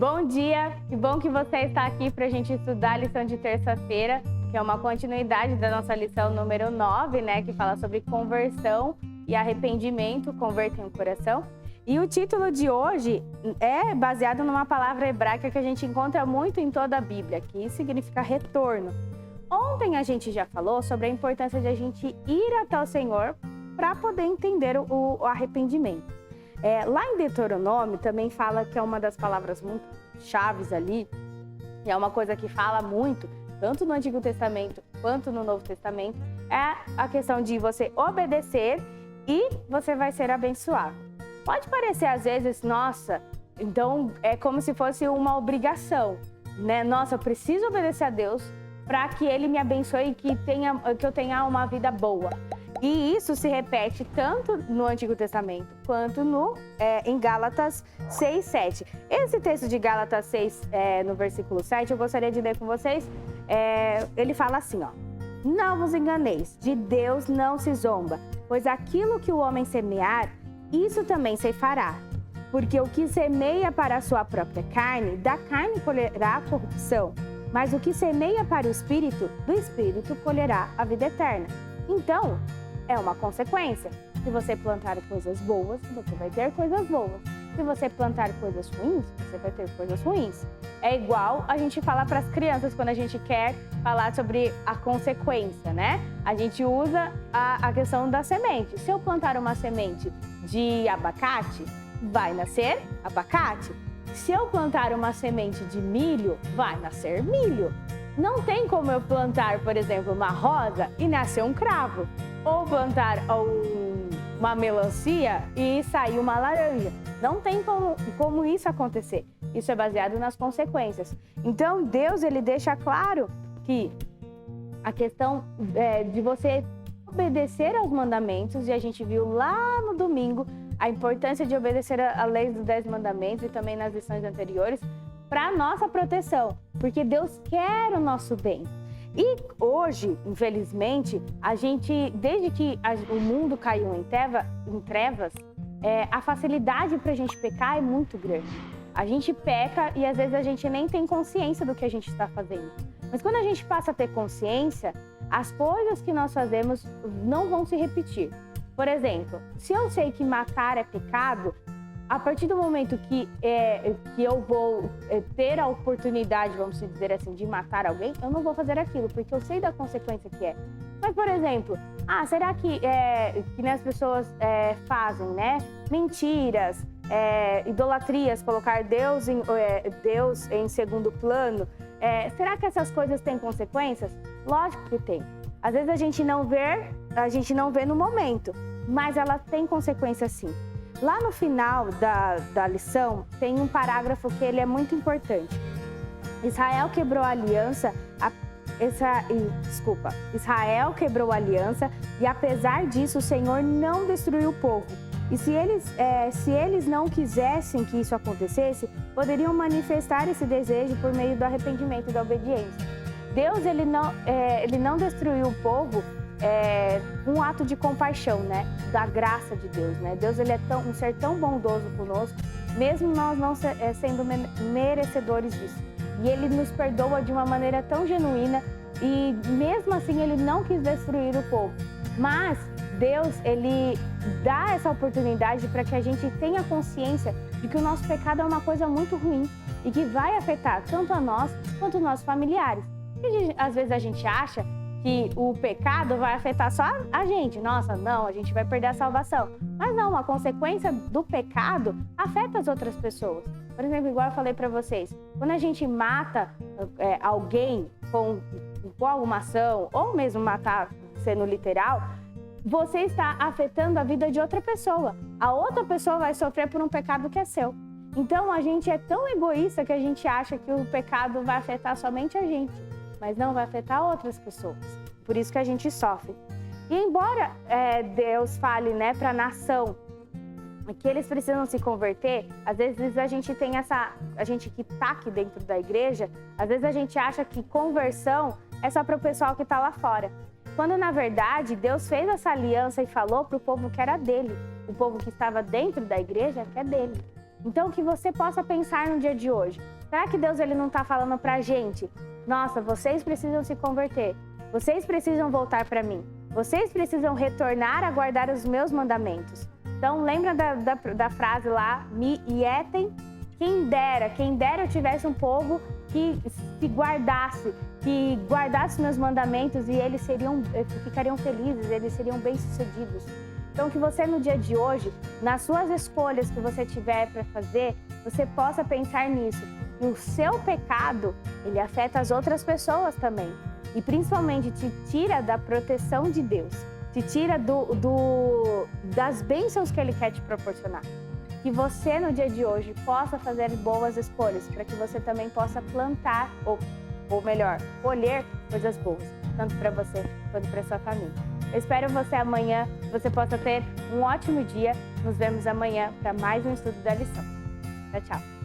Bom dia, que bom que você está aqui para a gente estudar a lição de terça-feira, que é uma continuidade da nossa lição número 9, né, que fala sobre conversão e arrependimento, converter o coração. E o título de hoje é baseado numa palavra hebraica que a gente encontra muito em toda a Bíblia, que significa retorno. Ontem a gente já falou sobre a importância de a gente ir até o Senhor para poder entender o arrependimento. Lá em Deuteronômio também fala que é uma das palavras muito chaves ali, e é uma coisa que fala muito, tanto no Antigo Testamento quanto no Novo Testamento, é a questão de você obedecer e você vai ser abençoado. Pode parecer às vezes, nossa, então é como se fosse uma obrigação, né? Nossa, eu preciso obedecer a Deus para que Ele me abençoe e que eu tenha uma vida boa. E isso se repete tanto no Antigo Testamento quanto em Gálatas 6, 7. Esse texto de Gálatas 6, no versículo 7, eu gostaria de ler com vocês. Ele fala assim, ó: não vos enganeis, de Deus não se zomba, pois aquilo que o homem semear, isso também ceifará. Porque o que semeia para a sua própria carne, da carne colherá a corrupção, mas o que semeia para o Espírito, do Espírito colherá a vida eterna. Então, é uma consequência. Se você plantar coisas boas, você vai ter coisas boas. Se você plantar coisas ruins, você vai ter coisas ruins. É igual a gente falar para as crianças quando a gente quer falar sobre a consequência, né? A gente usa a questão da semente. Se eu plantar uma semente de abacate, vai nascer abacate. Se eu plantar uma semente de milho, vai nascer milho. Não tem como eu plantar, por exemplo, uma rosa e nascer um cravo. Ou plantar uma melancia e sair uma laranja. Não tem como isso acontecer. Isso é baseado nas consequências. Então, Deus, ele deixa claro que a questão de você obedecer aos mandamentos, e a gente viu lá no domingo a importância de obedecer a lei dos 10 mandamentos e também nas lições anteriores, para a nossa proteção, porque Deus quer o nosso bem. E hoje, infelizmente, a gente, desde que o mundo caiu em trevas, a facilidade para a gente pecar é muito grande. A gente peca e às vezes a gente nem tem consciência do que a gente está fazendo. Mas quando a gente passa a ter consciência, as coisas que nós fazemos não vão se repetir. Por exemplo, se eu sei que matar é pecado, a partir do momento que eu vou ter a oportunidade, vamos dizer assim, de matar alguém, eu não vou fazer aquilo, porque eu sei da consequência que é. Mas, por exemplo, será que as pessoas fazem, né? Mentiras, idolatrias, colocar Deus em segundo plano. Será que essas coisas têm consequências? Lógico que tem. Às vezes a gente não vê no momento, mas ela tem consequência sim. Lá no final da lição, tem um parágrafo que ele é muito importante. Israel quebrou a aliança, Israel quebrou a aliança e apesar disso o Senhor não destruiu o povo. E se eles não quisessem que isso acontecesse, poderiam manifestar esse desejo por meio do arrependimento e da obediência. Deus ele não destruiu o povo um ato de compaixão, né? Da graça de Deus, né? Deus ele é um ser tão bondoso conosco, mesmo nós não sendo merecedores disso. E Ele nos perdoa de uma maneira tão genuína e mesmo assim Ele não quis destruir o povo. Mas Deus, Ele dá essa oportunidade para que a gente tenha consciência de que o nosso pecado é uma coisa muito ruim e que vai afetar tanto a nós quanto os nossos familiares. E às vezes a gente acha que o pecado vai afetar só a gente. Nossa, não, a gente vai perder a salvação. Mas não, a consequência do pecado afeta as outras pessoas. Por exemplo, igual eu falei para vocês, quando a gente mata alguém com alguma ação, ou mesmo matar sendo literal, você está afetando a vida de outra pessoa. A outra pessoa vai sofrer por um pecado que é seu. Então, a gente é tão egoísta que a gente acha que o pecado vai afetar somente a gente, mas não vai afetar outras pessoas. Por isso que a gente sofre. E embora Deus fale, né, para a nação que eles precisam se converter, às vezes a gente tem a gente que está aqui dentro da igreja, às vezes a gente acha que conversão é só para o pessoal que está lá fora. Quando, na verdade, Deus fez essa aliança e falou para o povo que era dele, o povo que estava dentro da igreja que é dele. Então, que você possa pensar no dia de hoje. Será que Deus ele não está falando para a gente? Nossa, vocês precisam se converter. Vocês precisam voltar para mim. Vocês precisam retornar a guardar os meus mandamentos. Então, lembra da frase lá, mi ietem, quem dera eu tivesse um povo que se guardasse, que guardasse meus mandamentos e eles ficariam felizes, eles seriam bem-sucedidos. Então, que você no dia de hoje, nas suas escolhas que você tiver para fazer, você possa pensar nisso. E o seu pecado, ele afeta as outras pessoas também. E principalmente te tira da proteção de Deus, te tira das bênçãos que Ele quer te proporcionar. Que você no dia de hoje possa fazer boas escolhas, para que você também possa plantar, ou melhor, colher coisas boas, tanto para você quanto para sua família. Eu espero você amanhã, que você possa ter um ótimo dia. Nos vemos amanhã para mais um estudo da lição. Tchau, tchau.